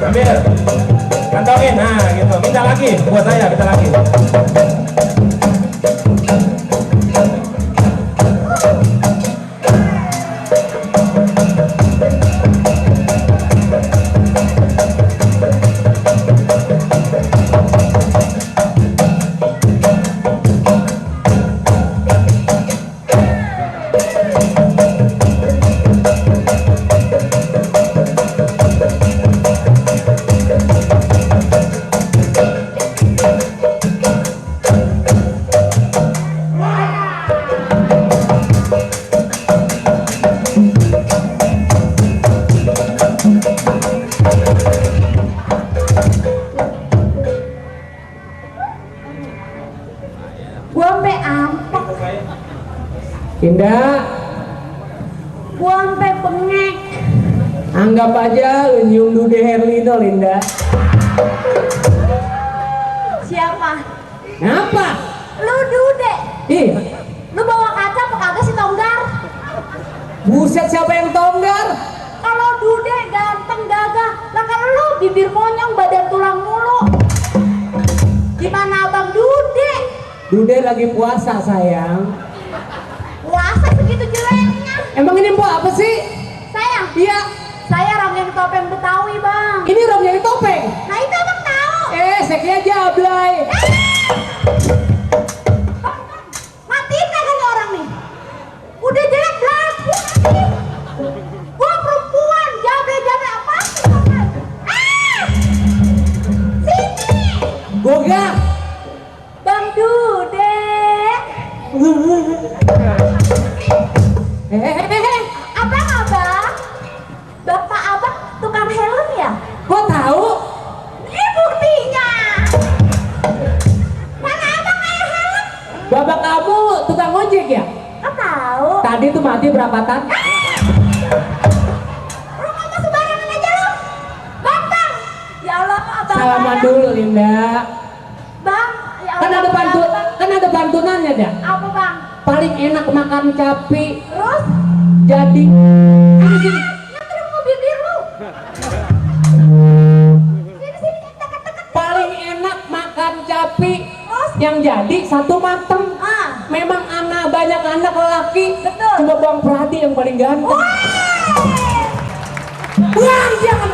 Ambil kantongin, nah gitu, minta lagi buat saya, minta lagi. Indah, gua sampai bengek. anggap aja nyium Dude Herlino, Linda. Siapa? Ngapa? Lu Dude. Ih, Lu bawa kaca apa kagak sih Tonggar? buset, siapa yang tonggar? Kalau Dude ganteng gagah, lah kalau lu bibir monyong badan tulang mulu. Gimana abang Dude? Dude lagi puasa, sayang. Puasa segitu jeleknya. Emang ini buat apa sih? Sayang, Iya, saya Ramyang Topeng Betawi bang. ini Rom yang topeng. Nah itu abang tahu. Seknya Jablay. Matiin kagak nih orang nih. Udah jelek belagu. Gua perempuan, jabe apa sih? Sini. Goga. Bang Dude. Abang. Bapak abang tukang helm ya? Kok tahu? Ini buktinya. Mana abang kayak helm? Bapak kamu tukang ojek ya? Kau tahu? Tadi tuh mati berapa tan? Lu ngomong sembarangan aja lu. Bang. Ya Allah, abang. Salaman dulu, Linda. Bang, ya Allah. Kan ada pantunannya dah. Apa bang? Paling enak makan capi. Terus? Jadi Nyetrum ke bibir lu. Sini, deket-deket. paling enak makan capi. Terus? Yang jadi satu mateng. Memang anak banyak anak lelaki. Betul. Cuma Bang Pradi yang paling ganteng. Wah, Jangan.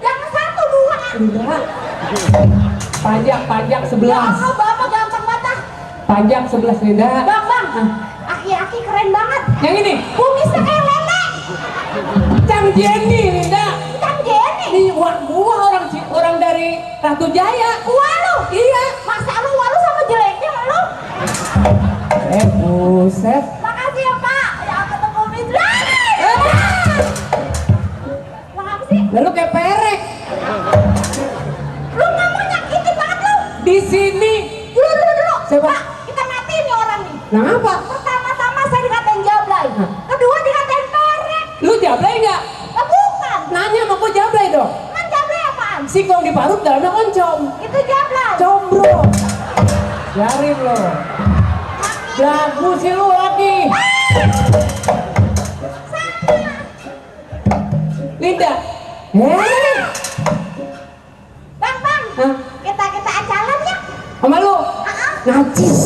Jangan satu dua. Linda. Pajak 11. Ya Allah, bapak gampang banget. Pajak 11, Linda. Bang, aki-aki keren banget. Yang ini, Kumisnya kayak lele. Cang Jenny, Linda. Kan Jenny. Ini gua orang dari Ratu Jaya. Gua lu. Iya. Masa lu sama jeleknya lu. Buset. Makasih ya Pak. Ya ketemu kumis. Lah apa sih? Lalu kayak perek. Lu nggak mau nyakitin banget lu. Di sini. Dulu. Siapa? Pak, kita matiin nih orang nih. Nah apa? Pertama-tama saya dikatain jablay. Kedua dikatain perek. Lu jablay nggak? Bukan. Nanya sama gua jablay dong. Kan jablay apaan? Singkong diparut dalamnya oncom. Itu jablay. Combro. Biarin lo. Lagu sih lu lagi. Linda. Bang. Hah? Kita acalan ya? Sama lu? Najis.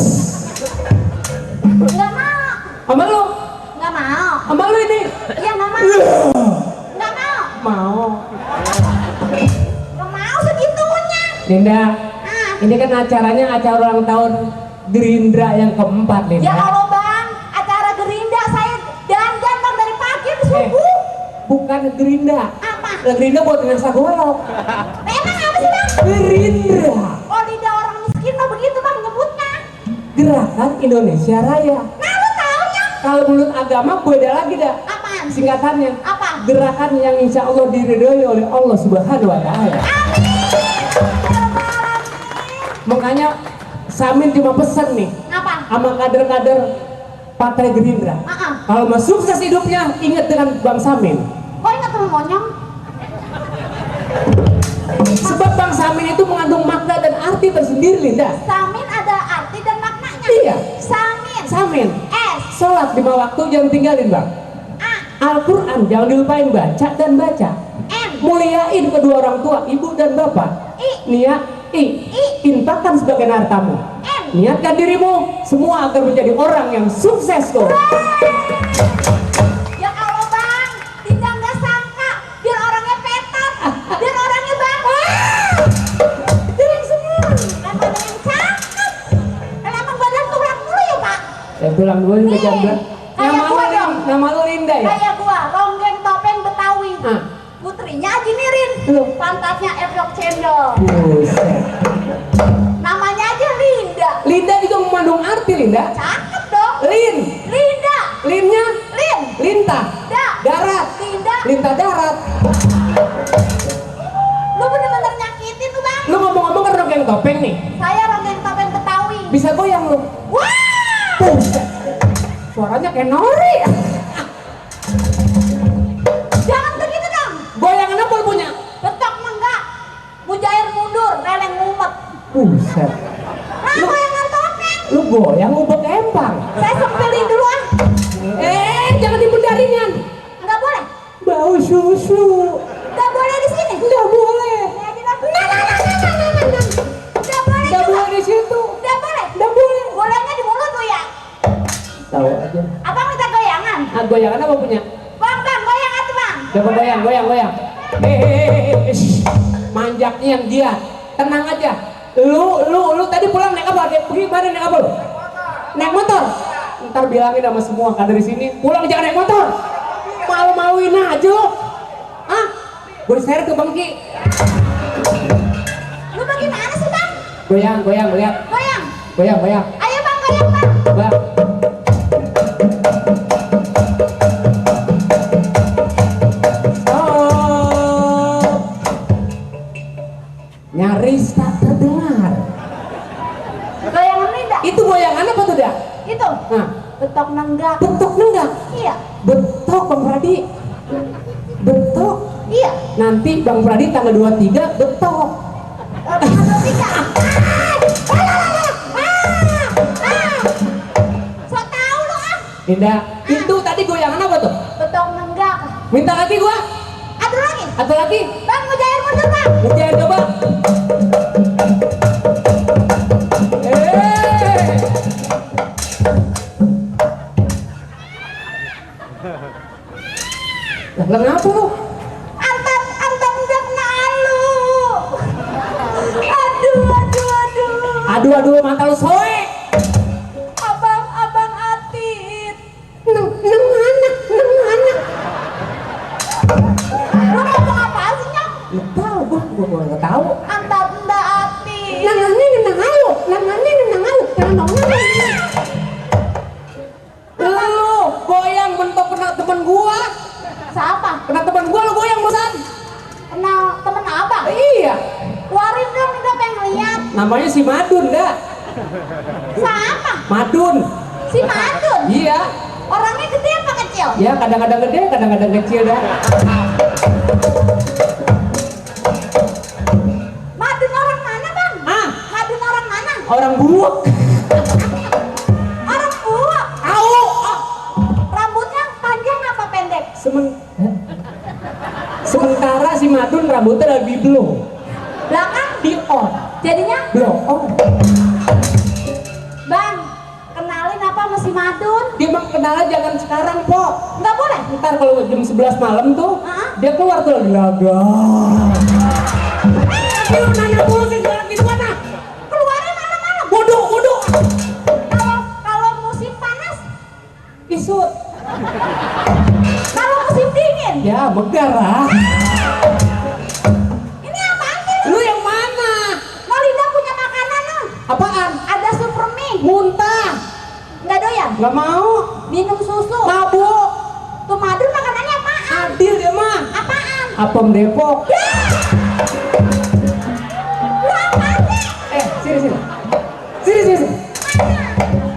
Nggak mau. Sama lu? Nggak mau. Sama lu ini? Iya nggak mau. Nggak mau. Mau. Nggak mau segitunya. Linda, ini kan acaranya acara ulang tahun Gerindra yang keempat, Linda. Ya Allah bang, acara Gerindra saya dandan bang dari pagi sampai subuh. Bukan Gerinda. Apa? Lah Gerinda buat nasa golok. Emang apa sih bang? Gerindra. Oh lidah orang miskin mah begitu bang nyebutnya. Gerakan Indonesia Raya. Nah lu taunya? Kalau menurut agama beda lagi dah. Apaan? Singkatannya. Apa? Gerakan yang insya Allah diridhoi oleh Allah Subhanahu Wa Taala. Makanya Samin cuma pesan nih Apa? sama kader-kader Partai Gerindra. Kalau mau sukses hidupnya, ingat dengan Bang Samin. Kok ingat temen monyong? Sebab Bang Samin itu mengandung makna dan arti tersendiri, Linda. Samin ada arti dan maknanya. Iya. Samin. Samin. S. Sholat 5 waktu jangan tinggalin, Bang. A. Al-Quran jangan dilupain baca dan baca. M. Muliain kedua orang tua, ibu dan bapak. I. Niat I. Infakkan sebagian hartamu. M. Niatkan dirimu semua agar menjadi orang yang sukses tuh. Ya Allah bang, tidak nggak sangka biar orangnya petat, biar orangnya bang. Biar semua. Emang ada yang cakep. Kalau emang badan tulang dulu ya pak. Saya pulang dulu nih jam Nih, kayak nama lu Linda ya? Kayak gua, ronggeng topeng Betawi. Ah. Putrinya Haji Nirin. Lu. Pantatnya Efrok Cendol. Buset. Namanya aja Linda. Linda juga mengandung arti, Linda. Cakep dong. Lin. Linda. Linnya Lin. lintah. Da. Darat. Linda. Lintah darat. Lu bener-bener nyakitin tuh bang. Lu ngomong-ngomong kan ronggeng topeng nih. Saya ronggeng topeng Betawi. Bisa goyang lu. Wah. Buset. Suaranya kayak Nori. Jangan begitu dong. Goyangan apa lu punya? Betok enggak. Mujair mundur, leleng mumet. Buset. Nah, goyangan topeng. Lu goyang ubek empang. Saya sempilin dulu ah. Jangan dibendaringan. Enggak boleh. Bau susu. Enggak boleh di sini. Enggak boleh. Nah. Enggak boleh. Enggak juga. boleh di situ. Enggak boleh. Enggak boleh. Bolanya di mulut lu ya. Tahu aja. Abang minta goyangan. Ah, goyangan apa punya? Bang, goyang atuh bang. Coba goyang, goyang, goyang. Shh. Manjaknya yang dia. Tenang aja. Lu tadi pulang naik apa? Pergi kemarin naik apa lu? Naik motor. Ntar bilangin sama semua kader di sini, pulang jangan naik motor. Malu-maluin aja lu. Ah, gue share ke Bang Ki. Lu bagaimana sih bang? Goyang, goyang, goyang. Goyang. Goyang, goyang. Ayo bang, goyang bang. Coba. Stop. Nyaris tak terdengar. Goyangan Linda. Itu goyangan apa tuh dah? Itu. Nah, Betok nenggak. betok nenggak? Iya. Betok Bang Pradi. Betok. Iya. Nanti Bang Pradi tanggal 23 betok. Tanggal 3. So tau lu ah. Linda, itu tadi goyangan apa tuh? Betok nenggak. Minta lagi gua. Aduh lagi. Atau lagi? Bang, mujair mundur bang. Ujian coba. Lah kenapa lu? Antar udah kena lu. Aduh. Aduh mata lu soek. Abang Atit. Neng anak. Lu ngomong apa sih nyok? Nggak tahu gua nggak tahu. Antar Atit. Nangangnya nang alu. Lu goyang bentuk kena temen gua. Siapa? Kena temen gua lu goyang bosan. Kenal temen abang? Iya. Keluarin dong, kita pengen lihat. Namanya si Madun dah. Siapa? Madun. Si Madun. Iya. Orangnya gede apa kecil? Ya kadang-kadang gede, kadang-kadang kecil dah. Madun orang mana bang? Ah, Madun orang mana? orang buuk. Orang buak. Au. Ah. Rambutnya panjang apa pendek? Sementara si Madun rambutnya lagi blow. Belakang? Di on. Jadinya? Blow on. Bang, kenalin apa sama si Madun? Dia mah kenalan jangan sekarang, Pok. Nggak boleh? Ntar kalau jam 11 malam tuh, Hah? dia keluar tuh lagi laga. Tapi lu nanya mulu sih jalan gitu mana? Keluarnya malam-malam. Bodoh. Kalau musim panas, Isut. kalau musim dingin, megain. Ya megar lah. Ini apaan sih? Lu yang mana? Nolinda punya makanan loh. Apaan? Ada super mie. Muntah. Nggak doyan? Nggak mau. Minum susu. Mabuk. Tuh Madun makanannya apaan? Adil dia mah. Apaan? Apem Depok. Lu apaan sih? Sini sini. Sini sini. Sini.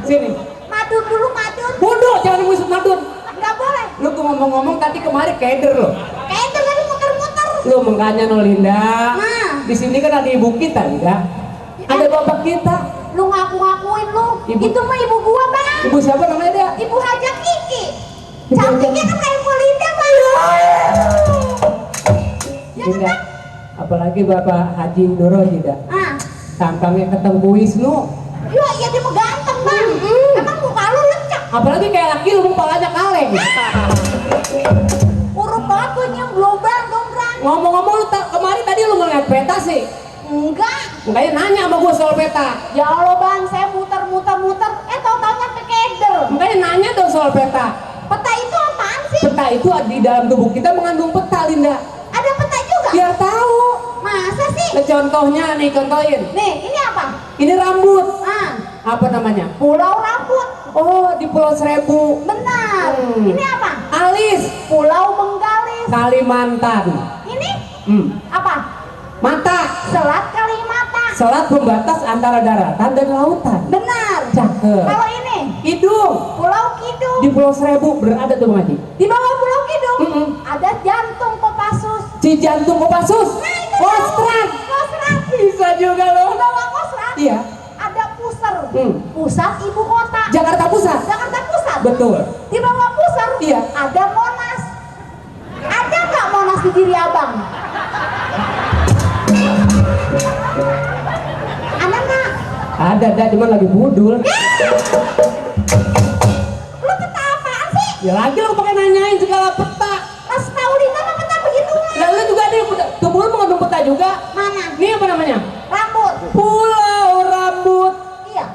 Sini. Madun dulu Madun. Bodoh, jangan ngusut Madun. Nggak boleh. Lu tuh ngomong-ngomong tadi kemarin keder lo. Kayak itu tadi muter-muter. Lu makanya Nolinda. Nah. Di sini kan ada ibu kita, Linda. Ada bapak kita. Lu ngaku-ngakuin lu. Ibu. Itu mah ibu gua bang. Ibu siapa namanya dia? Ibu Haja Kiki. Ibu Cantiknya Haja- kan kayak Ibu Linda bang. Ya Linda. kan? Apalagi bapak Haji Nuro juga. Ah. Tampangnya ketemu Wisnu. Ya dia mah ganteng bang. Emang muka lu lecek. Apalagi kayak laki lu kepalanya kaleng. Urut banget tuh nyium global dongkrang. Ngomong-ngomong lu kemarin tadi lu ngeliat peta sih. Enggak. Makanya nanya sama gua soal peta. Ya Allah bang, saya muter-muter. Tau-taunya sampai keder. Makanya nanya dong soal peta. Peta itu apaan sih? Peta itu di dalam tubuh kita mengandung peta, Linda. Ada peta juga? Biar tahu. Masa sih? Nah, contohnya nih, contohin. Nih, ini apa? Ini rambut. Ah, Apa namanya? Pulau Rambut. Oh, di Pulau Seribu. Benar. Hmm. Ini apa? Alis. Pulau Benggalis. Kalimantan. Ini apa? Mata. Selat Kalimata. Selat pembatas antara daratan dan lautan. Benar. Cakep. Kalau ini Hidung. Pulau Kidung. Di Pulau Seribu berada tuh Bang Haji. Di bawah Pulau Kidung Mm-mm. ada jantung Kopassus. Cijantung Kopassus. Nah, itu Kostrat. Kostrat. Bisa juga Di loh. bawah Kostrat Iya. ada Puser. Hmm. Pusat ibu kota. Jakarta Pusat. Jakarta Pusat. Betul. Di bawah Puser Iya. ada Monas. Ada nggak Monas di diri abang? Ada nggak? Ada, cuman lagi budul. Lu peta apaan sih? Ya lagi lo pakai nanyain segala peta. Pas tahu di mana peta begitu? Lalu juga nih, tubuh lu mengandung peta juga. Mana? Nih apa namanya? Rambut. Pulau Rambut. Iya.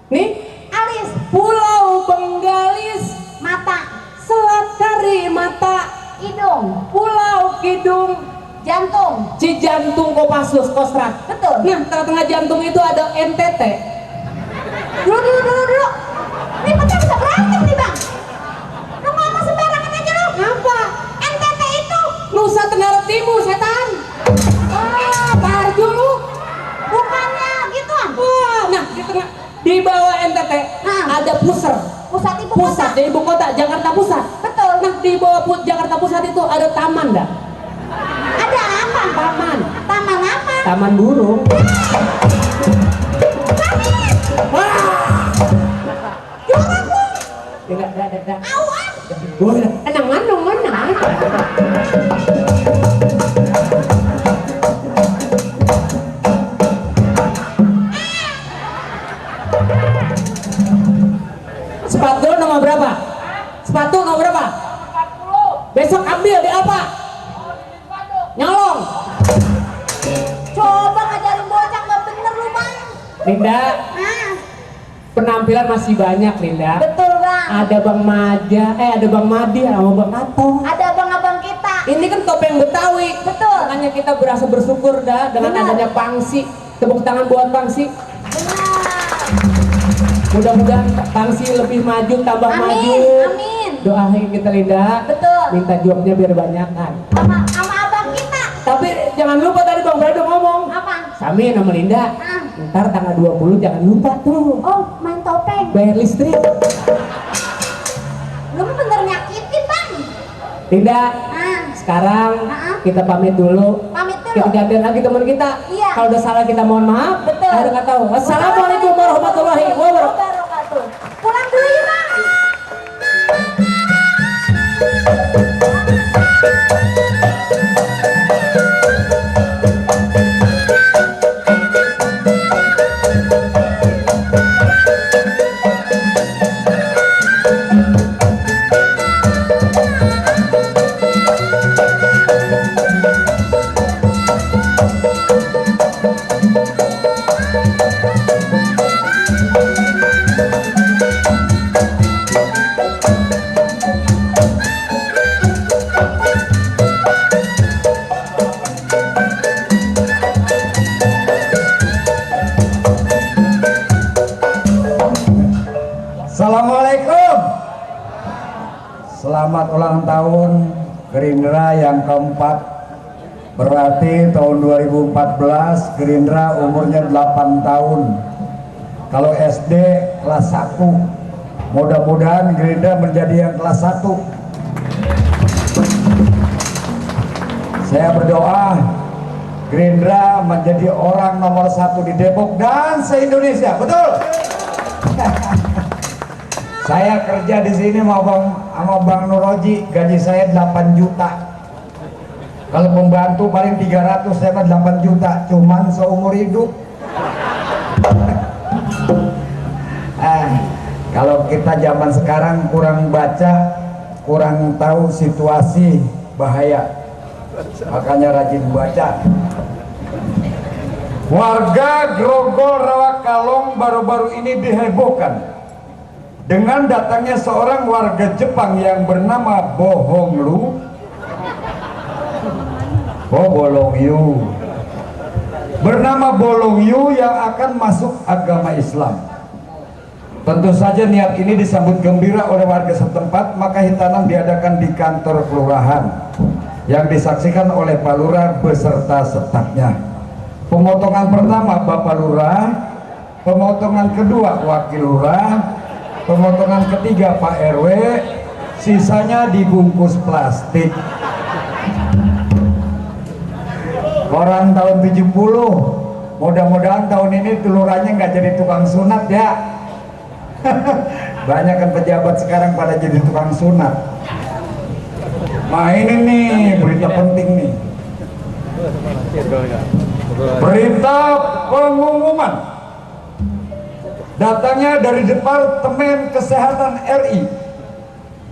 Nih, Alis. Pulau Benggalis. Mata. Selat Karimata. Hidung. Pulau Kidung. Jantung. Cijantung Kopassus Kostrat. Betul. Nah, tengah-tengah jantung itu ada NTT. Dulu. Ini peta bisa berantem nih bang. Lu ngomong sembarangan aja lu. Apa? NTT itu Nusa Tenggara Timur, setan. Parjo lu. bukannya gitu. Wah, nah di bawah NTT Nah. ada Puser. Pusat ibu Pusat kota. di ibu kota Jakarta Pusat. Betul. Nah, di bawah Jakarta Pusat itu ada taman dah. Ada apa? Taman. Taman apa? Taman burung. Wah. Jorok lu. Enggak. Awan. Boleh. Enang mana? Sepatu nomor berapa? Sepatu nomor berapa? 40. Besok ambil di apa? Nyolong. Coba ngajarin bocah nggak bener lu bang. Linda, Nah, penampilan masih banyak Linda. betul bang. Ada Bang Maja, ada Bang Madi sama Bang Atong. Ada abang-abang kita. Ini kan topeng Betawi. Betul. Makanya kita berasa bersyukur dah dengan Benar. adanya Pangsi. Tepuk tangan buat Pangsi. Benar. Mudah-mudahan Pangsi lebih maju, tambah Amin, maju. amin. Doain kita Linda. Betul. Minta jawabnya biar banyak kan. Sama abang kita. Tapi jangan lupa tadi Bang Brado ngomong. Apa? Sami nama Linda. Ah. Ntar tanggal 20 jangan lupa tuh. Oh, main topeng. Bayar listrik. Lu mah bener nyakitin bang. Linda, Ah, sekarang Ah. kita pamit dulu. pamit Kita dulu. gantian lagi teman kita. Iya. Kalau udah salah kita mohon maaf. Betul. Akhirnya nggak tahu. Wassalamualaikum warahmatullahi wabarakatuh. Pulang dulu ya bang. selamat ulang tahun Gerindra yang keempat. Berarti tahun 2014 Gerindra umurnya 8 tahun. Kalau SD kelas 1. Mudah-mudahan Gerindra menjadi yang kelas 1. Saya berdoa Gerindra menjadi orang nomor 1 di Depok dan se-Indonesia. Betul? Saya kerja di sini sama Bang Nuroji, gaji saya 8 juta. Kalau pembantu paling 300, saya mah 8 juta, cuman seumur hidup. Kalau kita zaman sekarang kurang baca, kurang tahu situasi, bahaya. Makanya rajin baca. Warga Grogol Rawakalong baru-baru ini dihebohkan dengan datangnya seorang warga Jepang yang bernama Bohonglu Bolongyu, bernama Bolongyu yang akan masuk agama Islam. Tentu saja niat ini disambut gembira oleh warga setempat, maka hitanan diadakan di kantor kelurahan yang disaksikan oleh Pak Lurah beserta stafnya. Pemotongan pertama Bapak Lurah, pemotongan kedua Wakil Lurah, pemotongan ketiga Pak RW, sisanya dibungkus plastik. Koran tahun 70, mudah-mudahan tahun ini teluranya nggak jadi tukang sunat ya. Banyak kan pejabat sekarang pada jadi tukang sunat. Nah ini nih berita penting nih. Berita pengumuman datangnya dari Departemen Kesehatan RI,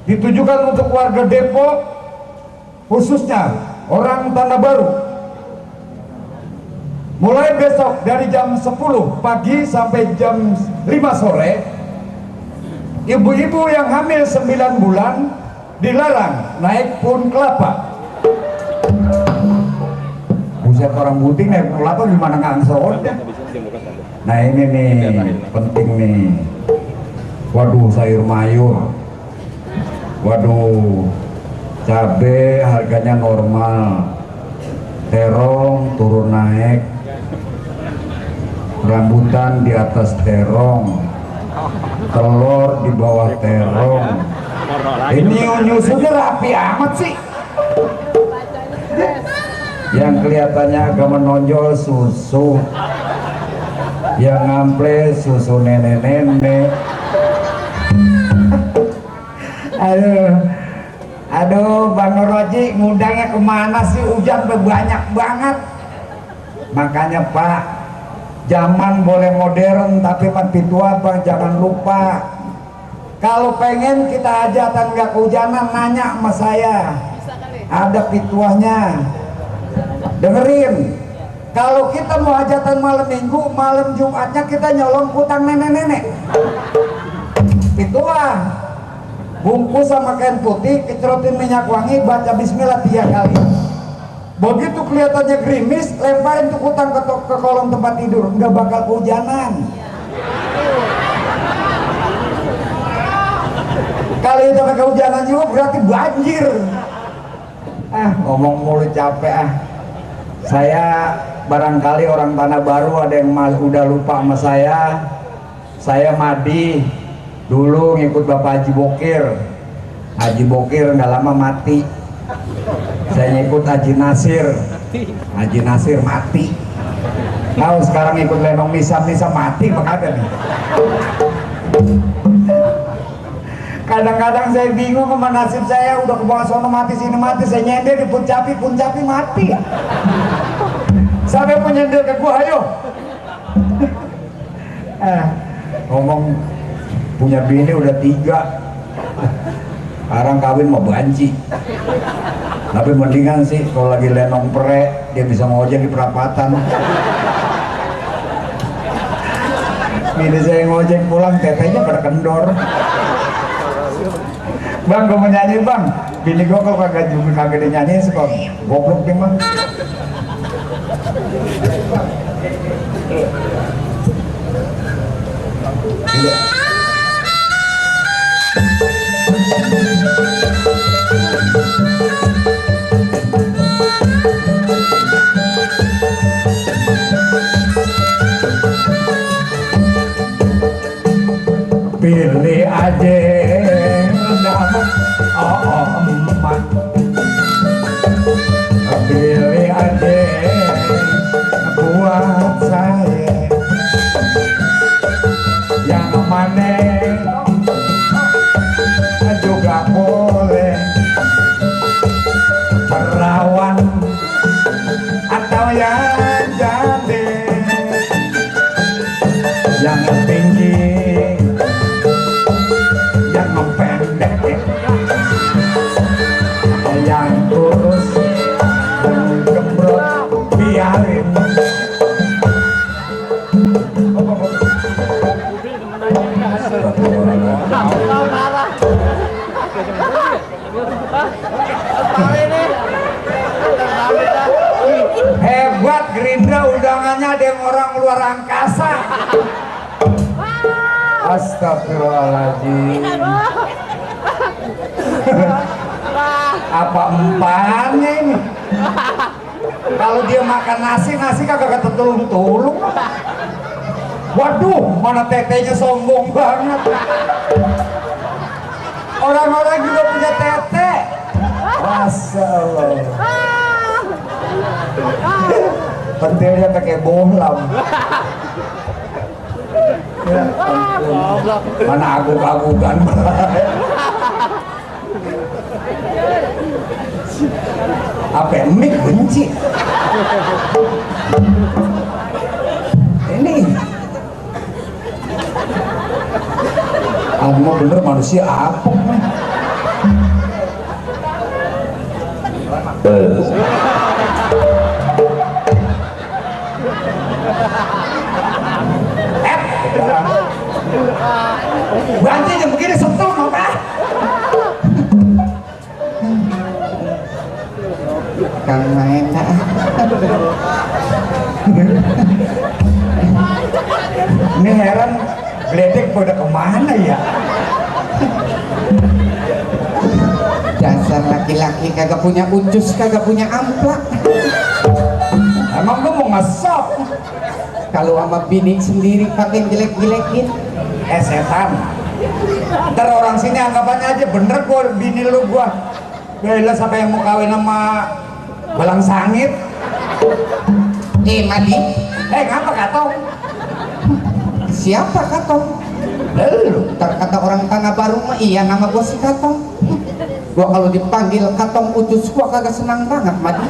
ditujukan untuk warga Depok, khususnya orang Tanah Baru. Mulai besok dari jam 10 pagi sampai jam 5 sore, ibu-ibu yang hamil 9 bulan dilarang naik pohon kelapa. Buset, orang putih naik pohon kelapa gimana ngangsot ya? Nah ini nih penting nih. Waduh, sayur mayur, waduh, cabai harganya normal, terong turun naik, rambutan di atas terong, telur di bawah terong. Ini nyusunya rapi amat sih. Yang kelihatannya agak menonjol susu, yang ngample susu nenek-nenek. Aduh Bang Roji ngundangnya kemana sih, hujan banyak banget. Makanya Pak, zaman boleh modern tapi mati tua Bang, jangan lupa kalau pengen kita hajatan nggak kehujanan nanya sama saya, ada pituahnya. Dengerin, kalau kita mau hajatan malam minggu, malam Jumatnya kita nyolong kutang nenek-nenek. Pituah bungkus sama kain putih, kecerotin minyak wangi, baca bismillah 3 kali. Begitu kelihatannya gerimis, lemparin tuh kutang ke kolong tempat tidur, nggak bakal kehujanan. Kalau itu kehujanan juga berarti banjir. Ngomong mulu capek. Saya barangkali orang Tanah Baru ada yang udah lupa sama saya. Saya Madi dulu ngikut Bapak Haji Bokir. Haji Bokir nggak lama mati. Saya ngikut Haji Nasir. Haji Nasir mati. Tahu sekarang ikut Lenong Nisam mati makanya nih. Kadang-kadang saya bingung sama nasib saya, udah ke bawah sono mati sini mati, saya nyender di Puncapi mati. Sampai penyender ke gua, ayo. Ngomong punya bini udah 3, sekarang kawin mau banci. Tapi mendingan sih kalau lagi lenong pere dia bisa ngojek di perapatan. Bini saya ngojek pulang tetenya pada kendor. Bang, gue mau nyanyi bang. Bini gue kalau kagak dinyanyiin suka goblok deh bang. Iya. aja buat saya yang mana juga boleh perawan atau yang jadi yang tinggi yang pendek yang kurus dan gembrot biarin hebat Gerindra undangannya ada yang orang luar angkasa. Astagfirullahaladzim. Apa empannya ini? Kalau dia makan nasi kagak ketulung-tulung. Waduh, mana tetenya sombong banget. Orang-orang juga punya tete. Masya Allah. Pentilnya pakai bohlam. Ya, ampun. Mana aguk-agukan. Apa mik benci? Ini mau bener manusia apa? Banci jam begini setel apa? Kang main ini heran geledek pada kemana ya? Dasar laki-laki kagak punya ucus, kagak punya amplak. Emang lu mau ngesop? Kalau sama bini sendiri pakai jelek-jelekin, setan. Ntar orang sini anggapannya aja bener gua bini lu gua. Bela sampai yang mau kawin sama Balang Sangit. Madi. Ngapa Katong? Siapa Katong? Lu. Ntar kata orang Tanah Baru mah iya nama gua si Katong. Gua kalau dipanggil Katong ucus gua kagak senang banget Madi.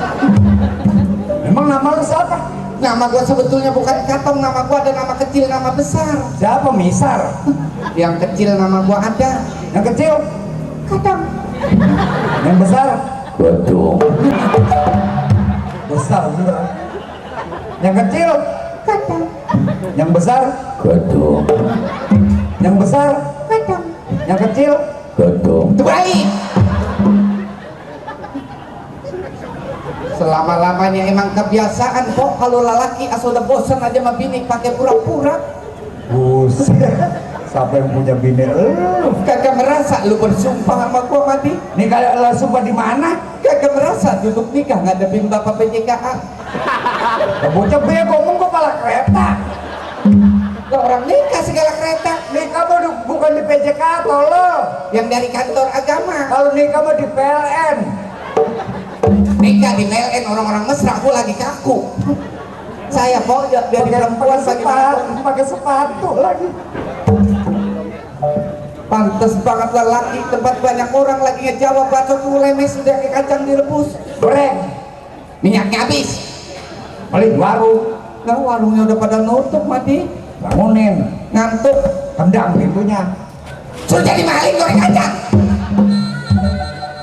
Emang nama lu siapa? Nama gua sebetulnya bukan Katong, nama gua ada nama kecil, nama besar. Siapa? Misar. Yang kecil nama gua ada. Yang kecil? Katong. Yang besar? Godong. Besar bener. Yang kecil? Katong. Yang besar? Godong. Yang besar? Katong. Yang kecil? Godong. Itu baik. Selama-lamanya emang kebiasaan kok kalau lelaki asal udah bosan aja sama bini pakai pura-pura. Buset. Siapa yang punya bini? Kagak merasa lu bersumpah sama gua Mati. Nih kalau lu sumpah di mana? Kagak merasa duduk nikah ngadepin bapak PJKA. Bocah bego ngomong gua pala kereta. Orang nikah segala kereta. Nikah mah bukan di PJKA tolol. Yang dari kantor agama. Kalau nikah mah di PLN. Nikah di PLN orang-orang mesra, aku lagi kaku. Saya kok dari perempuan pakai sepatu lagi. Pantes banget lelaki tempat banyak orang lagi ngejawab bacot lemes udah kayak kacang direbus. Goreng. Minyaknya habis. Paling warung. Nah warungnya udah pada nutup Mati. Bangunin. Ngantuk. Tendang pintunya. Suruh jadi maling goreng kacang.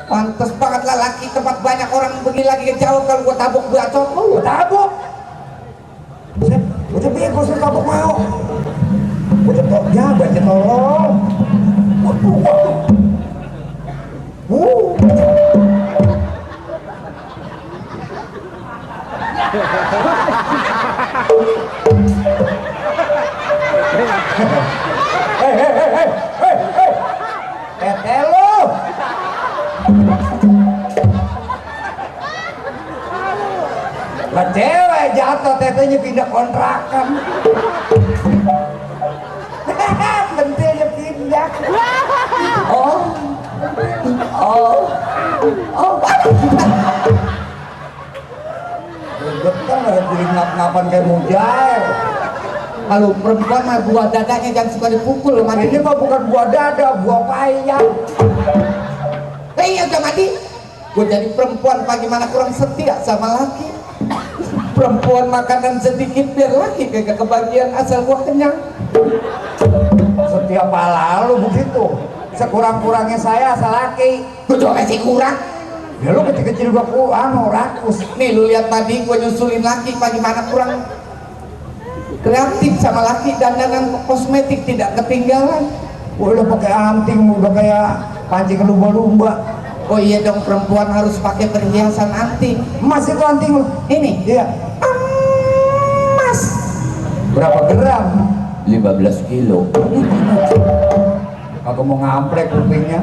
Pantes banget lelaki tempat banyak orang begini lagi ngejawab kalau gua tabuk bacot lu. Gua tabuk. Gua bego suruh tabuk mau. Gua tabuk ya baca tolong. Tete lu. Lah cewek jatuh tetenya pindah kontrakan. Bentilnya pindah. Oh. jadi ngap-ngapan kayak mujair. Kalau perempuan mah buah dadanya jangan suka dipukul mati. Ini mah bukan buah dada, buah payah. Iya udah mati. Gue jadi perempuan bagaimana kurang setia sama laki. Perempuan makanan sedikit biar laki kagak kebagian asal gua kenyang. Setiap lalu begitu. Sekurang-kurangnya saya asal laki. Gue juga kasih kurang. Ya lu kecil-kecil gua rakus. Nih lu lihat tadi gue nyusulin laki bagaimana kurang kreatif sama laki, dandanan kosmetik tidak ketinggalan. Udah pakai anting, udah kayak pancing lumba-lumba. Oh iya dong, perempuan harus pakai perhiasan anting. Emas itu anting lu. Ini Iya. emas Berapa gram? 15 kilo. Aku mau ngamplek kupingnya.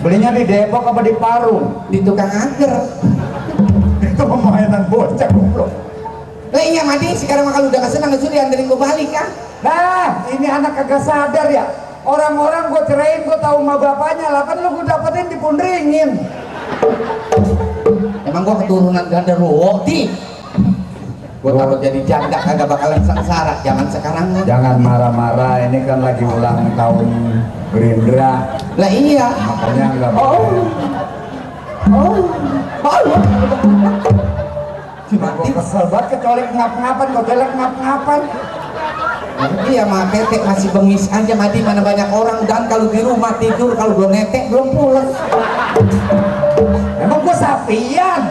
Belinya di Depok apa di Parung? Di tukang agar. Itu pemainan bocah goblok. Lah iya mati, sekarang kalau udah kesenang itu dianterin gue balik kan. Nah, ini anak kagak sadar ya. Orang-orang gue cerain, gue tahu sama bapaknya lah, kan lu gue dapetin dipundringin. Emang gue keturunan Gandarwo di. Gue takut jadi janda kagak bakalan sengsara zaman sekarang. Jangan marah-marah, ini kan lagi ulang tahun Gerindra. Lah iya. Makanya enggak Gue kesel banget kecuali ngap-ngapan, gue jelek ngap-ngapan. Iya mah tetek masih bengis aja mati, mana banyak orang, dan kalau di rumah tidur kalau belum netek belum pulang. Emang gue sapian?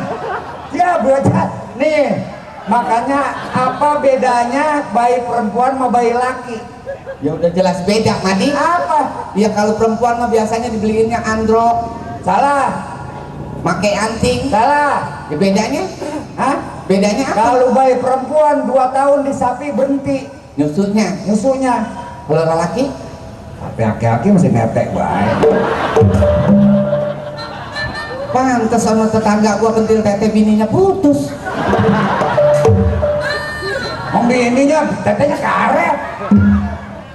Ya bocah. Nih, makanya apa bedanya bayi perempuan sama bayi laki? Ya udah jelas beda mati. Apa? Ya kalau perempuan mah biasanya dibeliinnya andro. Salah. Pakai anting. Salah. Ya bedanya? Hah? Bedanya apa? Kalau bayi perempuan 2 tahun di sapi berhenti Nyusunya. Kalau laki? tapi aki-aki masih netek baik. Pantes sama tetangga gua pentil tete bininya putus. Bininya tetenya karet.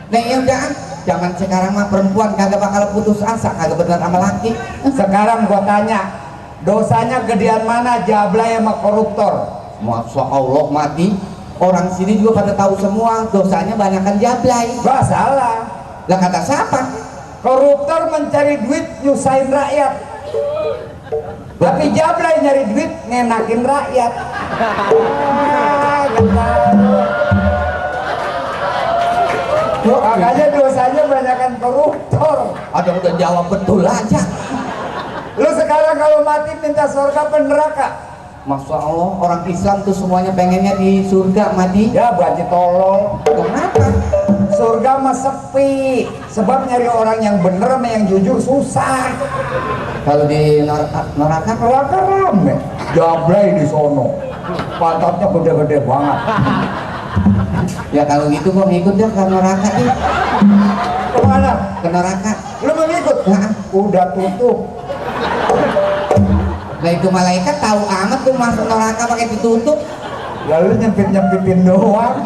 Nah ya udah, zaman sekarang mah perempuan kagak bakal putus asa, kagak bener sama laki. Sekarang gua tanya, dosanya gedean mana, jablay sama koruptor? Masya Allah mati. Orang sini juga pada tahu semua dosanya banyakan jablay. Gak salah. Lah kata siapa? Koruptor mencari duit nyusahin rakyat, tapi jablay nyari duit ngenakin rakyat. Makanya dosanya banyakan koruptor. Ada udah jawab betul aja. Lu sekarang kalau mati minta surga apa neraka? Masya Allah, orang Islam tuh semuanya pengennya di surga mati. Ya baji tolol. Kenapa? Surga mah sepi, sebab nyari orang yang bener sama yang jujur susah. Kalau di neraka Neraka rame, jablay di sono, pantatnya gede-gede banget. ya kalau gitu gua ngikut dah ke neraka nih. Kemana? Ke neraka. Lu mau ngikut? Nah. Udah tutup. Nah itu malaikat tahu amat tuh masuk neraka pakai ditutup. Lalu nyempit-nyempitin doang.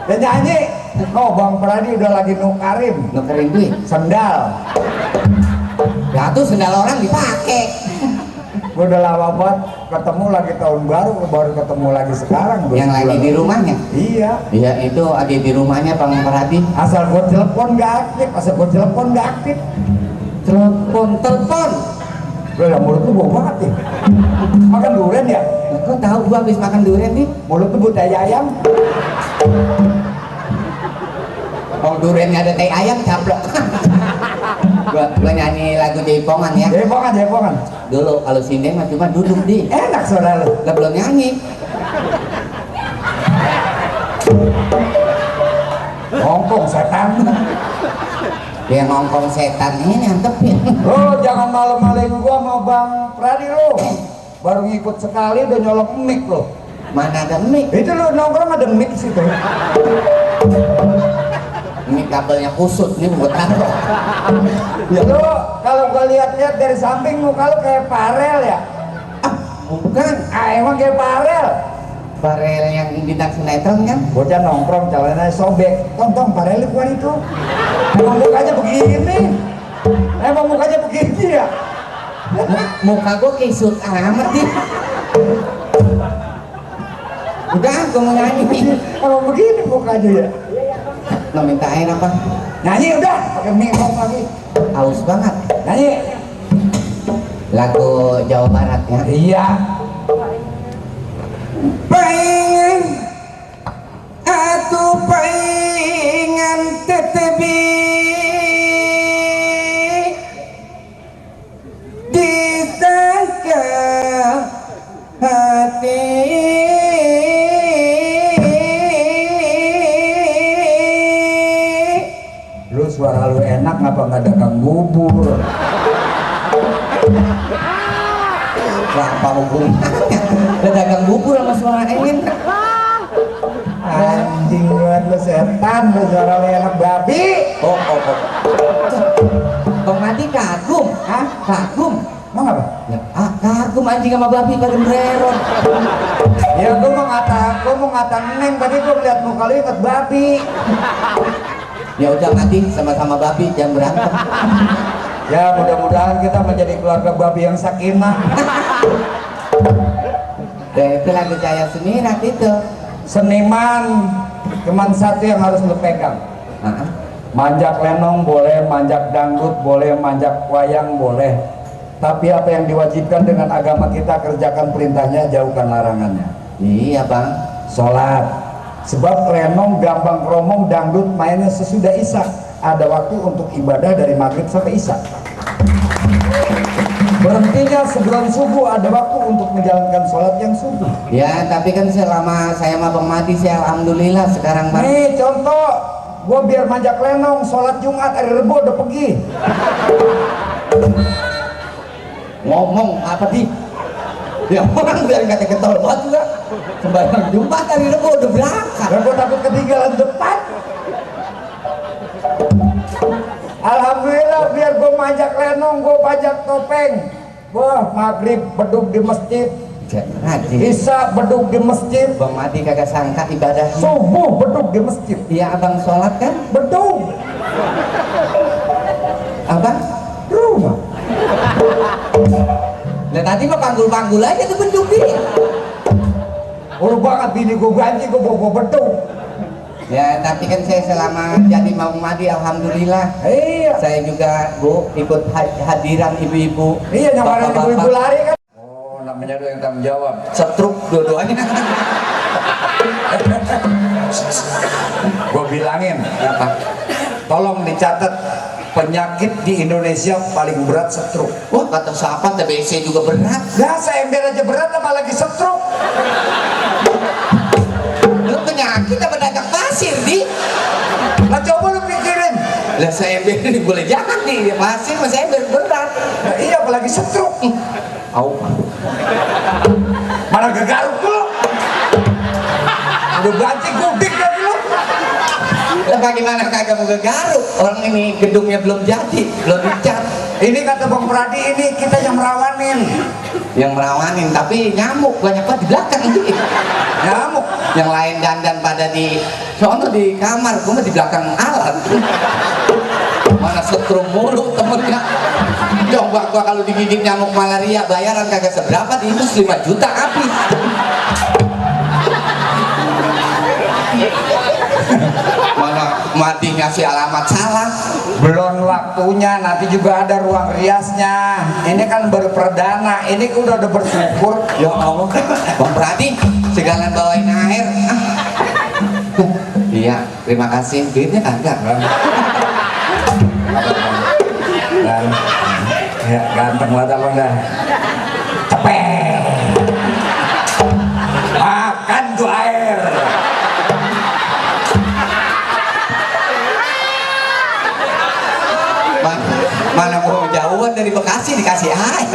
Dan nyanyi, oh Bang Pradi udah lagi nukarin Nukerin duit. sendal. Ya tuh sendal orang dipakai. Gue udah lama banget ketemu lagi tahun baru ketemu lagi sekarang. Yang lagi di rumahnya. Iya. Iya itu ada di rumahnya Bang Pradi. Asal gue telepon gak aktif, Telepon. Lah mulut lu bau banget ya. Makan durian ya? Nah, kok tahu gua habis makan durian nih? Mulut lu butai ayam. Oh duriannya ada teh ayam caplok. gua nyanyi lagu Jaipongan ya. Jaipongan. Dulu kalau sindeng mah cuma duduk di. Enak saudara lu. Lah belum nyanyi. Ngongkong setan. Dia ngongkong setan ini nyantepin. Oh jangan malu-maluin gua sama Bang Pradi lo. Baru ngikut sekali udah nyolok mic lo. Mana ada mic? Itu lo nongkrong ada mic situ. Ini kabelnya kusut nih buat apa? Ya lo kalau gua lihat-lihat dari samping muka lo kayak Farel ya. Ah, bukan. Emang kayak Farel. Farel yang bintang sinetron kan? Bocah nongkrong celananya sobek. Tong Farel keluar itu. Emang mukanya begini ya? Muka gua kisut amat nih. Udah, gue mau nyanyi. Emang begini mukanya ya? Lo minta air apa? Nyanyi udah, pakai mikrofon lagi. Haus banget. Nyanyi. Lagu Jawa Barat ya. Iya. Pengen aku pengen tetepi di tangga hati. Lu suara lu enak ngapa nggak dagang bubur? Apa hubungannya? Udah dagang bubur sama suara Engin. Anjing banget lu, setan lu, suara lu enak babi. Oh. Bang Madi kagum. Hah? Kagum. Mau apa? Ya, kagum anjing sama babi pada mereron. Ya gua mau ngata neng, tadi gua lihat muka lu inget babi. Ya udah Madi, sama-sama babi, jangan berantem. Ya mudah-mudahan kita menjadi keluarga babi yang sakinah. Itu lagu Jaya Semirat itu. Seniman cuman satu yang harus lu pegang. Manjak lenong boleh, manjak dangdut boleh, manjak wayang boleh. Tapi apa yang diwajibkan dengan agama kita, kerjakan perintahnya, jauhkan larangannya. Iya bang. Sholat. Sebab lenong, gambang kromong, dangdut mainnya sesudah isya. Ada waktu untuk ibadah dari maghrib sampai isya. Berhentinya sebelum subuh, ada waktu untuk menjalankan sholat yang subuh. Ya tapi kan selama saya sama Bang Madi saya alhamdulillah sekarang bang. Nih contoh, gua biar manjak lenong, sholat Jumat hari Rebo udah pergi. Ngomong apa di? Ya orang biar nggak ketol banget juga. Sembarang Jumat hari Rebo udah berangkat. Dan gua takut ketinggalan depan. Alhamdulillah biar gua manjak lenong, gua pajak topeng. Wah, maghrib beduk di masjid, Haji. isya beduk di masjid, Bang Madi kagak sangka ibadah. subuh beduk di masjid. Iya abang sholat kan? Beduk Abang? rumah. Dan tadi mah panggul-panggul aja tuh beduk dia. Urut banget bini gua ganti, gua bawa beduk. Ya tapi kan saya selama jadi Bang Madi alhamdulillah. Iya. Saya juga Bu ikut hadiran ibu-ibu. Iya, nyamarin bapak-bapak. ibu-ibu lari kan. Oh, namanya doang yang tanggung jawab. Setruk dua-duanya. Gua bilangin, Apa? tolong dicatat, penyakit di Indonesia paling berat stroke. Wah kata siapa TBC juga berat. Nah, ember aja berat apalagi stroke. Lu penyakit apa dagang pasir di? Nah, coba lu pikirin. Lah saya ember ini boleh jadi pasir mas ember berat. Nah, iya apalagi stroke. Au. Mana gegaruk lu? Udah banting gudik dari lu. Lah bagaimana kagak mau garuk? Orang ini gedungnya belum jadi, belum dicat. Ini kata Bang Pradi, ini kita yang merawanin. Yang merawanin tapi nyamuk banyak banget di belakang ini. Nyamuk. Yang lain dandan pada di sono di kamar, gua mah di belakang alat. Mana setrum mulu temennya. Coba gua kalau digigit nyamuk malaria bayaran kagak seberapa, diingus 5 juta habis. Mana Madi ngasih alamat salah. Belum waktunya, nanti juga ada ruang riasnya. Ini kan baru perdana, ini udah bersyukur. Ya Allah, Bang Pradi, segala bawain air. Iya, terima kasih. Duitnya kagak. Dan ya, ganteng banget abang dah. Cepet. Makan tuh air. Mana mau jauhan dari Bekasi dikasih air.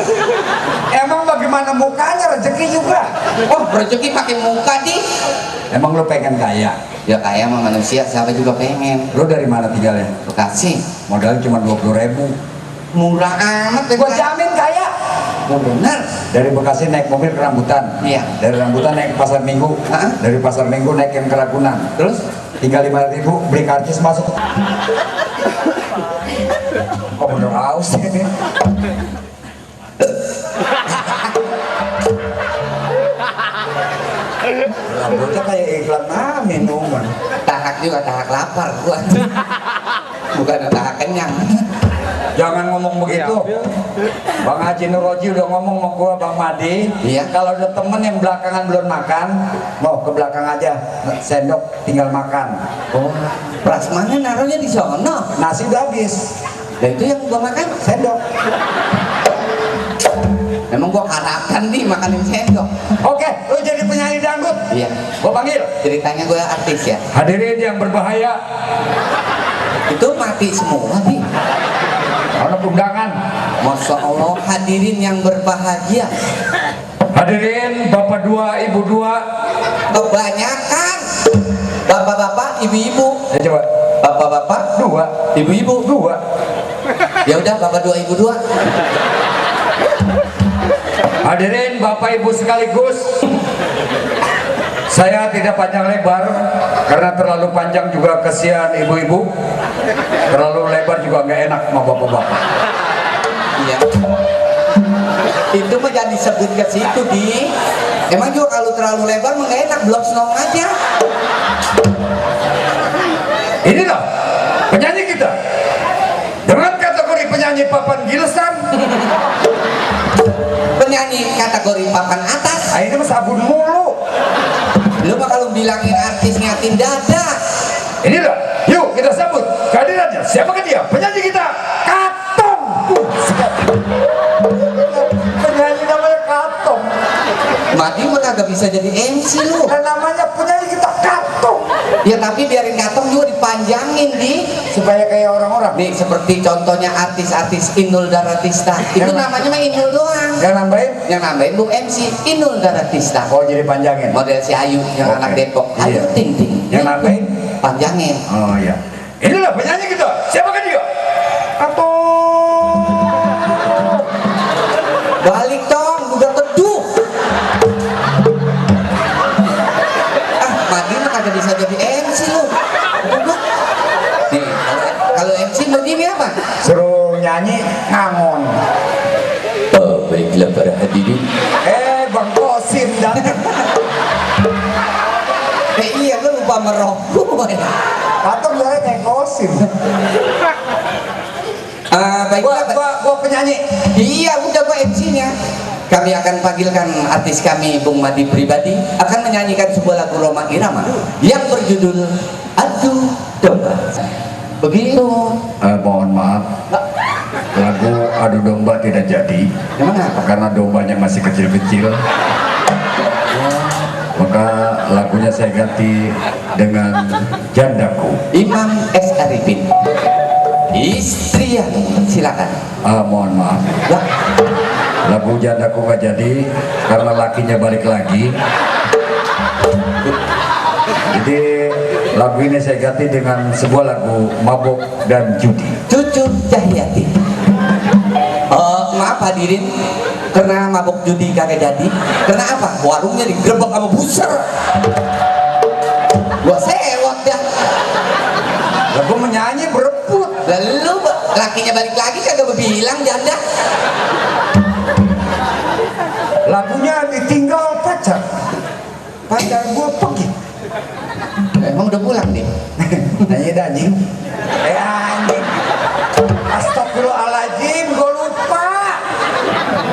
Emang bagaimana mukanya, rezeki juga. Oh, rezeki pakai muka di. Emang lu pengen kaya? Ya kaya sama manusia, siapa juga pengen. Lu dari mana tinggalnya? Bekasi. Modal cuma 20.000. Murah amat. Gua jamin kaya. Oh, bener. Dari Bekasi naik mobil ke Rambutan. Iya. Dari Rambutan naik ke Pasar Minggu. Hah? Dari Pasar Minggu naik yang ke Ragunan. Terus? Tinggal 5.000 beli karcis masuk. Kok bener haus ini? Rambutnya kayak iklan minuman. Tahak juga, tahak lapar gua. Bukan tahak kenyang. Jangan ngomong begitu. Bang Haji Nuroji udah ngomong sama gua, Bang Madi. Iya. Kalau ada temen yang belakangan belum makan, mau ke belakang aja, sendok tinggal makan. Oh, prasmanan naruhnya di sono. Nasi udah habis, Dan itu yang gua makan. sendok. Emang gua harapkan nih makanin sendok. Oke, lu jadi penyanyi dangdut. Iya. Gua panggil. Ceritanya gua artis ya. Hadirin yang berbahaya, Itu mati semua nih. ada undangan. Masya Allah, hadirin yang berbahagia. Hadirin Bapak 2, Ibu 2. Kebanyakan bapak-bapak, ibu-ibu. Ya coba. Bapak-bapak, 2, ibu-ibu. 2. Ya udah, bapak 2, ibu 2. Hadirin Bapak Ibu sekaligus, saya tidak panjang lebar karena terlalu panjang juga kesian ibu-ibu, terlalu lebar juga nggak enak sama bapak-bapak. Iya. Itu mah jangan disebut ke situ di. Emang juga kalau terlalu lebar mah nggak enak, blok senong aja. Inilah penyanyi kita dengan kategori penyanyi papan gilesan. Penyanyi kategori papan atas. Nah, ini mah sabun mulu. Lu mah kalau bilangin artis ngatin dada. Inilah, yuk kita sambut kehadirannya. Siapakah dia? Penyanyi kita, Katong. Penyanyi namanya Katong. Mati mah kagak bisa jadi MC lu. Dan namanya penyanyi kita Katong. Ya tapi biarin katong juga dipanjangin di. Supaya kayak orang-orang. Nih seperti contohnya artis-artis Inul Daratista. Itu namanya mah Inul doang. Yang nambahin? Yang nambahin bu MC Inul Daratista. Oh, jadi panjangin. Model si Ayu yang Oke. anak Depok. Ayu Iya. ting ting. Yang nambahin? Panjangin. Oh iya. Inilah penyanyi kita. Siapakah dia? Katong. Balik tong, udah teduh. Madi mah kagak bisa jadi MC lu. Nih, kalau MC begini apa? Suruh nyanyi ngangon. Baiklah para hadirin. Bang Kosim datang. Iya, lu lupa merokok. Katong dari kayak Kosim. Baiklah, Gua penyanyi. iya udah gua MC-nya. Kami akan panggilkan artis kami Bung Madi pribadi akan menyanyikan sebuah lagu Roma Irama yang berjudul Adu Domba. Begitu. Mohon maaf, lagu Adu Domba tidak jadi. Emang apa? Karena dombanya masih kecil-kecil. Maka lagunya saya ganti dengan Jandaku. Imam S. Arifin. Istrian, silakan. Mohon maaf, Lah, lagu Jandaku nggak jadi karena lakinya balik lagi. Jadi lagu ini saya ganti dengan sebuah lagu Mabok dan Judi. Cucu Cahyati. Maaf hadirin, karena mabok judi kagak jadi. Karena apa? Warungnya digerebek sama buser. Gua sewot dah. Lagu menyanyi berebut. Lalu lakinya balik lagi kagak bilang janda. Lagunya ditinggal pacar. Pacar gua pergi. Emang udah pulang nih? Nyanyi dah anjing. Anjing. Astagfirullahaladzim, gua lupa.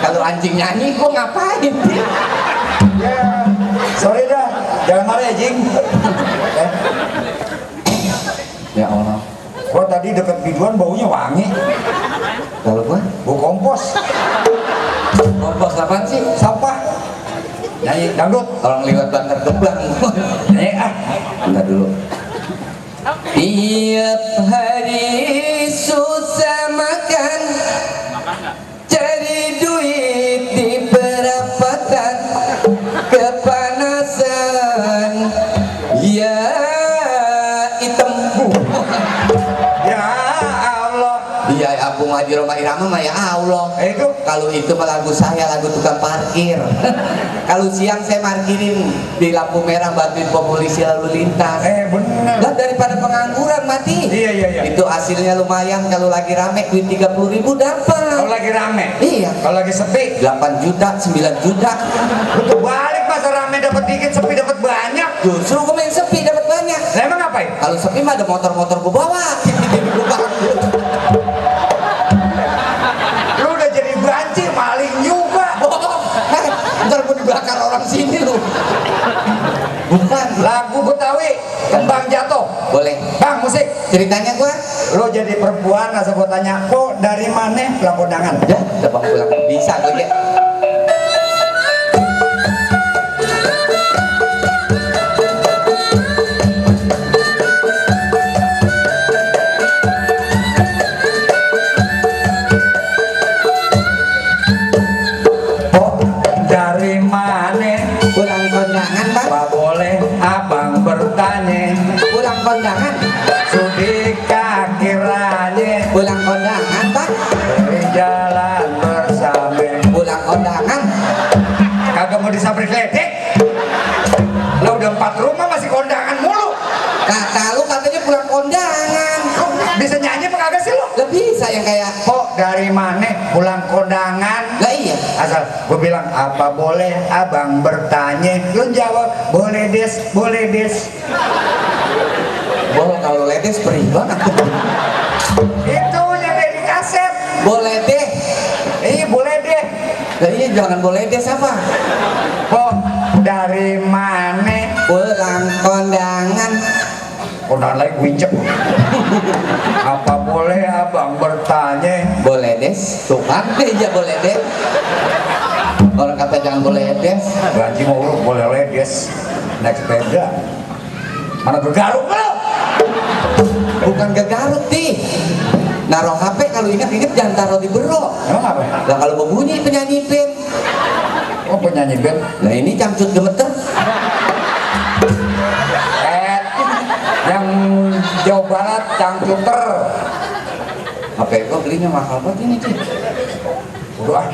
Kalau anjing nyanyi gua ngapain? Ya, sorry dah. Jangan marah ya, Jing. Ya Allah. Gua tadi deket biduan baunya wangi. Kalau gua Bau kompos. kompos apaan sih? Sampah. Nyanyi dangdut. Orang lewat Bantar Gebang. Nyanyi ah. Bentar dulu. Tiap hari susah makan, cari duit di perapatan, kepanasan, ya hitam. Ya Allah. Iya, Bung Haji Roma Irama mah ya Allah. Itu Kalau itu mah lagu saya, lagu tukang parkir. Kalau siang saya parkirin di lampu merah bantuin polisi lalu lintas. bener. Lah daripada pengangguran mati. Iya. Itu hasilnya lumayan kalau lagi rame duit 30.000 dapat. Kalau lagi rame. Iya. Kalau lagi sepi. 8 juta, 9 juta. Betul balik masa rame dapat dikit, sepi dapat banyak. Justru gue main sepi dapat banyak. Lah emang ngapain? Kalau sepi mah ada motor-motor gue bawa. Gue bangkrut. Lu udah jadi banci, maling juga. Bohong. Ntar gue dibakar orang sini lu. Bukan. Lagu Betawi, Kembang Jatuh. Boleh. Bang, musik. Ceritanya gue. Lu jadi perempuan, asal gua tanya, kok dari mana pulang kondangan? Ya, udah bang pulang. Bisa gue ya. Kok dari mana Pulang kondangan bang. apa boleh abang bertanya? Pulang kondangan. Sudikah kiranya Pulang kondangan bang. dari jalan bersama? Pulang kondangan. Kagak mau disabri ledek? Lo udah 4 rumah masih kondangan mulu. Kata lu katanya pulang kondangan. Kok bisa nyanyi apa kagak sih lo? Lebih saya kayak. Kok dari mana pulang kondangan? Lah iya. Asal gue bilang apa boleh abang bertanya, lu jawab boleh des, boleh des. Boleh kalau ledes perih banget. Itu yang ada di kaset. Boleh deh. Iya boleh deh. Lah iya jangan boleh deh apa? Kok dari mana? Pulang kondangan. Kondangan lagi wincek. Apa boleh abang bertanya? Boleh des. Tuh kan ya boleh deh. Orang kata jangan boleh des. Gaji mau lu boleh ledes. Naik sepeda. Mana bergaruk lo? Bukan gegarut di. Naruh HP kalau ingat-ingat jangan taruh di bero. Emang apa? Lah kalau berbunyi penyanyi band. Oh penyanyi band. Nah ini camcut gemeter. Yang Jawa Barat Cangcuter. HP gua belinya mahal banget ini cuy. Udah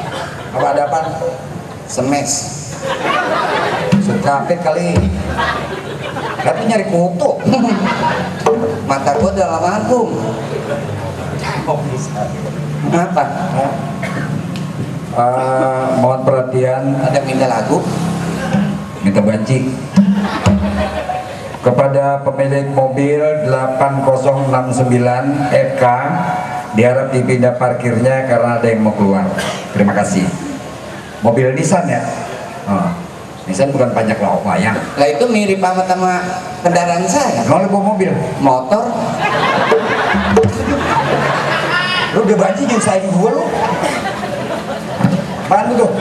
apa ada apa? Semes. Sukapit kali. Tapi nyari kutu. Mata gua dalam album. Oh bisa. Kenapa? Mohon perhatian, Ada minta lagu. minta banci kepada pemilik mobil 8069 FK, diharap dipindah parkirnya karena ada yang mau keluar. Terima kasih. Mobil Nissan ya? Oh, Nissan bukan banyak lah wayang. Lah itu mirip sama kendaraan saya. Kalau lu bawa mobil, Motor. lu udah banci nyusahin gua lu. Apaan tuh?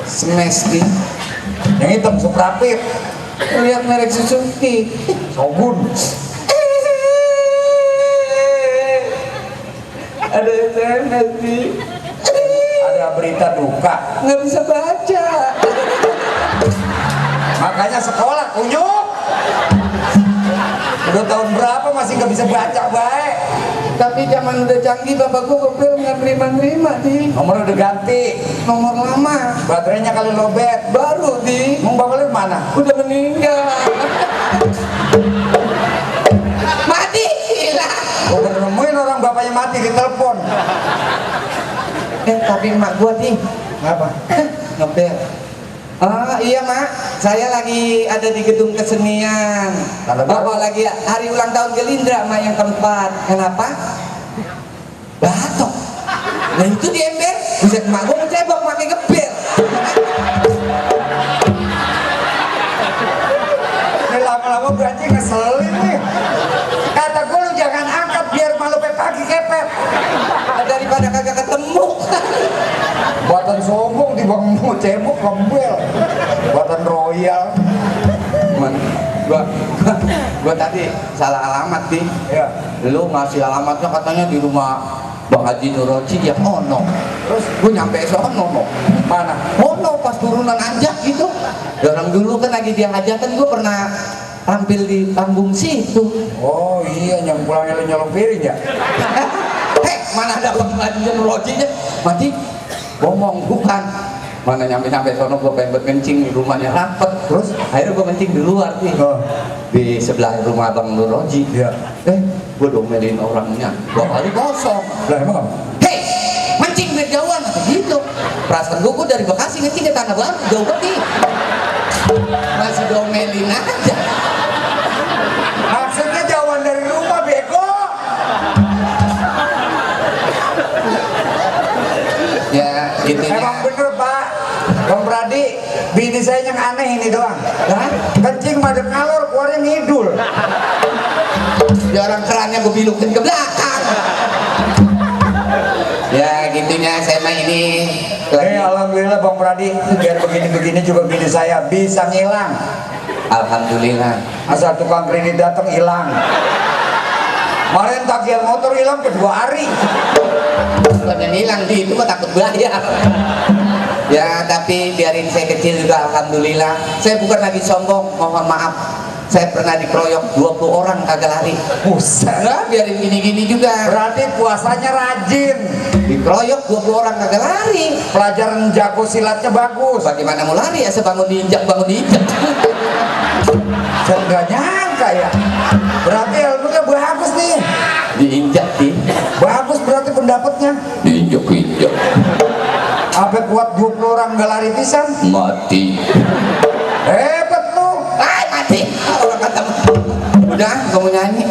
Smash nih. Yang hitam Suprapit, Lihat merek Suzuki. Shogun. Ada SMS nih. Ada berita duka. Nggak bisa baca. Makanya sekolah kunyuk. Udah tahun berapa masih nggak bisa baca baik. Tapi zaman udah canggih, bapak gua gopil nggak nerima di Nomor udah ganti. nomor lama. Baterainya kali lobet. Baru di Mau bapak lu mana? udah meninggal. Mati lah. Gua baru nemuin orang bapaknya mati di telepon. Tapi emak gua di Kenapa? ngepel. Ah iya mak, saya lagi ada di gedung kesenian. Tanda Bapak lagi hari ulang tahun Gerindra mak yang keempat. Kenapa? Batok. Nah itu di ember, bisa emak gua ngecebok pakai gebel. Ini lama-lama berarti ngeselin nih. Kata gua lu jangan angkat biar malu pagi kepet. Daripada kagak ketemu. Buatan sombong di bang mau cebok lembel. Buatan royal. Man, gua tadi salah alamat nih. Ya. Lu ngasih alamatnya katanya di rumah Bang Haji Nuroji ya ono. Terus gue nyampe sono no. Mana? Ono pas turunan anjak gitu. Orang dulu kan lagi dia hajatan gue pernah tampil di panggung situ. Oh iya, yang pulangnya lu nyolong piring ya? Heh, mana ada Bang Haji Nuroji nya? Mati ngomong bukan. Mana nyampe sono gue pengen kencing di rumahnya rapet. Terus akhirnya gue kencing di luar nih. Oh. Di sebelah rumah Bang Nuroji. Iya. Gue domelin orangnya 2 kali kosong. Lah emang apa? Hei, mancing biar jauhan gitu. Perasaan gue dari Bekasi ngencing ke Tanah Baru jauh banget nih. Masih domelin aja. bini saya yang aneh ini doang. Hah? Kencing madep ngalor, keluarnya ngidul. Ya orang kerannya gue bilukin ke belakang. Ya gitunya saya mah ini lagi. Alhamdulillah Bang Pradi, biar begini-begini juga bini saya bisa ngilang. Alhamdulillah. Asal tukang kredit datang hilang. Kemarin tagihan motor hilang kedua hari. Bukan yang hilang di itu mah takut bayar. Ya tapi biarin saya kecil juga alhamdulillah. Saya bukan lagi sombong, mohon maaf. Saya pernah dikeroyok 20 orang kagak lari. Buset. Nah, biarin gini-gini juga. Berarti puasanya rajin. Dikeroyok 20 orang kagak lari. Pelajaran jago silatnya bagus. Bagaimana mau lari ya sebangun diinjak bangun diinjak. Saya nggak nyangka ya. Berarti ilmunya bagus nih. Diinjak di. Bagus berarti pendapatnya. Diinjak. Apa kuat 20 orang nggak lari pisan? Mati. Hebat lu. Ay, mati. Orang kata udah kamu nyanyi.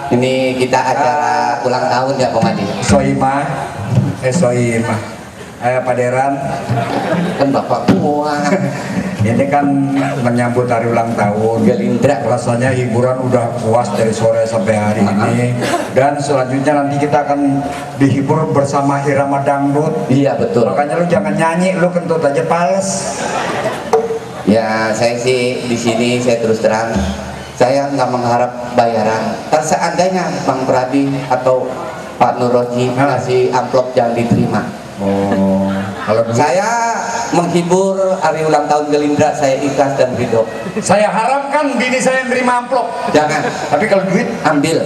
Ini kita acara ulang tahun ya Bang Adi. Soimah. Soimah. Pak Deran. Kan bapak gua. Ini kan menyambut hari ulang tahun. Gerindra. Rasanya hiburan udah puas dari sore sampai hari ini. Dan selanjutnya nanti kita akan dihibur bersama irama dangdut. Iya betul. Makanya lu jangan nyanyi, lu kentut aja pales. Ya saya sih di sini saya terus terang saya nggak mengharap bayaran. Seandainya Bang Pradi atau Pak Nuroji ngasih amplop jangan diterima. Oh, kalau begitu, Saya menghibur hari ulang tahun Gerindra, saya ikhlas dan ridho. saya harapkan bini saya nerima amplop. Jangan, Tapi kalau duit, ambil.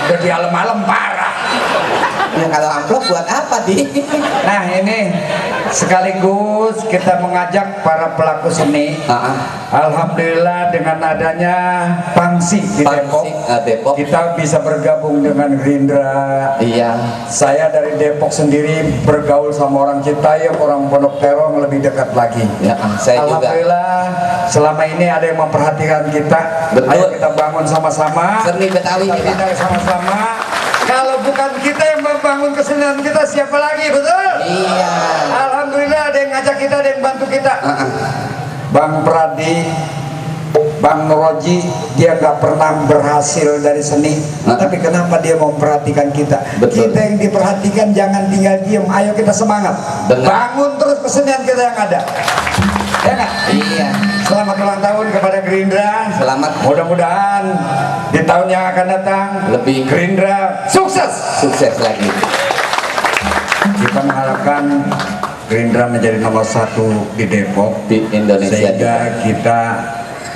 udah di alam-alam parah. Ya kalau amplop buat apa di? Nah ini sekaligus kita mengajak para pelaku seni. Alhamdulillah dengan adanya Pangsi di Depok, Depok. kita bisa bergabung dengan Gerindra. Iya. Saya dari Depok sendiri bergaul sama orang Citayam, orang Pondok Terong lebih dekat lagi. Ya, saya juga. Alhamdulillah selama ini ada yang memperhatikan kita. Betul. Ayo kita bangun sama-sama. Seni Betawi Kita kita. bina sama-sama. Kalau bukan kita yang membangun kesenian kita, siapa lagi, betul? Iya. Alhamdulillah ada yang ngajak kita, ada yang bantu kita. Bang Pradi, Bang Nuroji, dia nggak pernah berhasil dari seni, tapi kenapa dia mau memperhatikan kita? Betul. Kita yang diperhatikan jangan tinggal diam, ayo kita semangat. Benar. Bangun terus kesenian kita yang ada. Ya nggak? Iya. Selamat ulang tahun kepada Gerindra. Selamat. Mudah-mudahan di tahun yang akan datang Lebih. Gerindra sukses. Sukses lagi. Kita mengharapkan Gerindra menjadi nomor 1 di Depok Di Indonesia. sehingga kita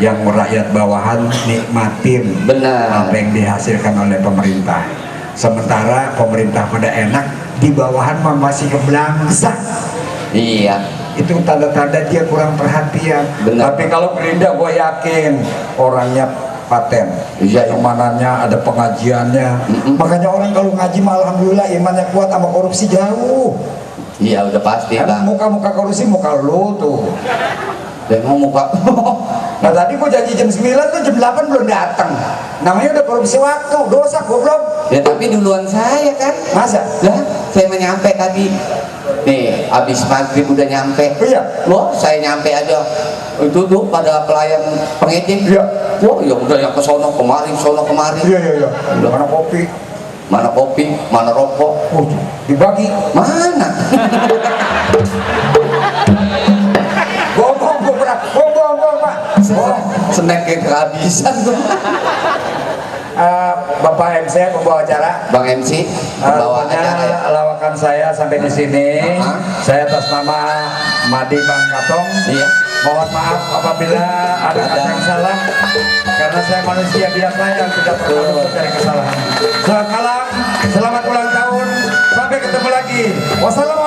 yang rakyat bawahan nikmatin Benar. apa yang dihasilkan oleh pemerintah. Sementara pemerintah pada enak, di bawahan masih kebelangsa. Iya. Itu tanda-tanda dia kurang perhatian. Benar. Tapi kalau Gerindra gue yakin orangnya paten, Iya. imanannya ada pengajiannya. Makanya orang kalau ngaji mah alhamdulillah imannya kuat, sama korupsi jauh. Iya udah pasti Kan Bang. muka-muka korupsi muka lu tuh. Dan mau muka. Nah tadi gua janji jam 9 tuh jam 8 belum datang. Namanya udah korupsi waktu, dosa goblok. Ya tapi duluan saya kan. Masa? Lah, saya menyampe tadi. Nih, habis maghrib udah nyampe. Oh iya? Wah, saya nyampe aja. Itu tuh pada pelayan pengecek. Iya. Wah, ya udah yang ke sono kemari, sono kemari. Iya. Mana kopi? Mana kopi, mana rokok. Oh, dibagi. Mana? Bohong, bohong, Pak. Bohong. Snacknya kehabisan tuh. Bapak MC pembawa acara. Bang MC, pembawa Pokoknya acara ya. lawakan saya sampai di sini. Saya atas nama Madi Bang Katong. Iya. Mohon maaf apabila ada kata yang salah, karena saya manusia biasa yang tidak pernah luput dari kesalahan. Selamat malam, selamat ulang tahun, sampai ketemu lagi. Wassalamualaikum.